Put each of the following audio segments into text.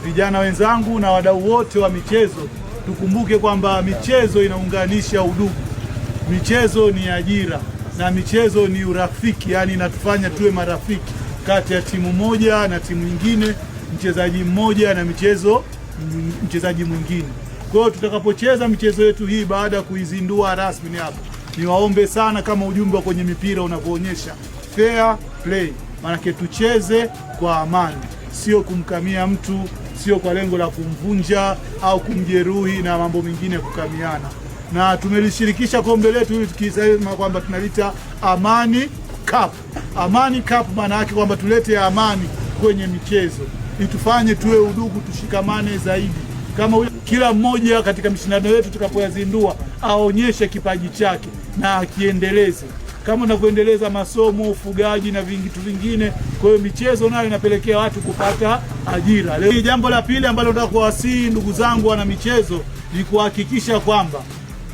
vijana wenzangu na wadau wote wa michezo, tukumbuke kwamba michezo inaunganisha udugu, michezo ni ajira na michezo ni urafiki, yani inatufanya tuwe marafiki kati ya timu moja na timu nyingine, mchezaji mmoja na mchezaji mwingine. Kwa hiyo tutakapocheza michezo yetu hii baada ya kuizindua rasmi hapa, niwaombe sana kama ujumbe wa kwenye mipira unavyoonyesha, fair play. Maanake tucheze kwa amani, sio kumkamia mtu, sio kwa lengo la kumvunja au kumjeruhi na mambo mengine ya kukamiana. Na tumelishirikisha kombe letu hili tukisema kwamba tunalita Amani Cup. Amani Cup maana yake kwamba tulete amani kwenye michezo, itufanye tuwe udugu, tushikamane zaidi. Kama kila mmoja katika mashindano yetu tutakapoyazindua aonyeshe kipaji chake na akiendeleze, kama unavyoendeleza masomo, ufugaji na vitu vingine. Kwa hiyo michezo nayo inapelekea watu kupata ajira. Leo jambo la pili ambalo nataka kuwasihi ndugu zangu wana michezo ni kuhakikisha kwamba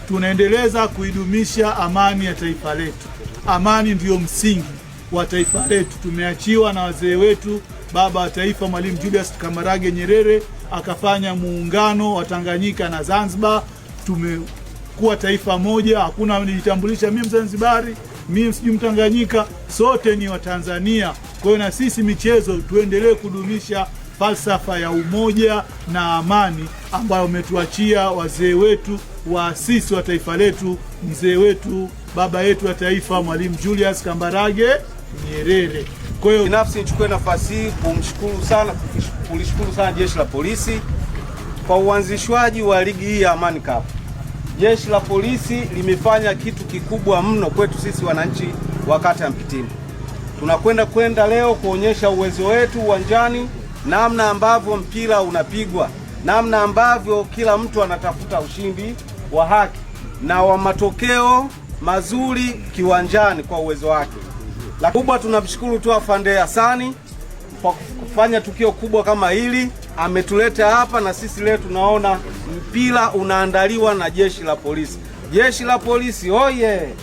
tunaendeleza kuidumisha amani ya taifa letu. Amani ndiyo msingi wa taifa letu. Tumeachiwa na wazee wetu, baba wa taifa Mwalimu Julius Kambarage Nyerere, akafanya muungano wa Tanganyika na Zanzibar. Tumekuwa taifa moja, hakuna nijitambulisha mimi Mzanzibari, mimi sijui Mtanganyika, sote ni Watanzania. Kwa hiyo na sisi michezo tuendelee kudumisha falsafa ya umoja na amani ambayo umetuachia wazee wetu, waasisi wa taifa letu, mzee wetu, baba yetu wa taifa Mwalimu Julius Kambarage Nyerere. Kwa hiyo binafsi nichukue nafasi hii kulishukuru sana Jeshi la Polisi kwa uanzishwaji wa ligi hii ya Amani Cup. Jeshi la Polisi limefanya kitu kikubwa mno kwetu sisi wananchi wa kata ya Mpitini. Tunakwenda leo kuonyesha uwezo wetu uwanjani, namna ambavyo mpira unapigwa, namna ambavyo kila mtu anatafuta ushindi wa haki na wa matokeo mazuri kiwanjani kwa uwezo wake. La kubwa, tunamshukuru tu Afande Hassani kwa kufanya tukio kubwa kama hili. Ametuleta hapa na sisi leo tunaona mpira unaandaliwa na Jeshi la Polisi. Jeshi la Polisi oye!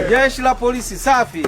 Jeshi la Polisi safi!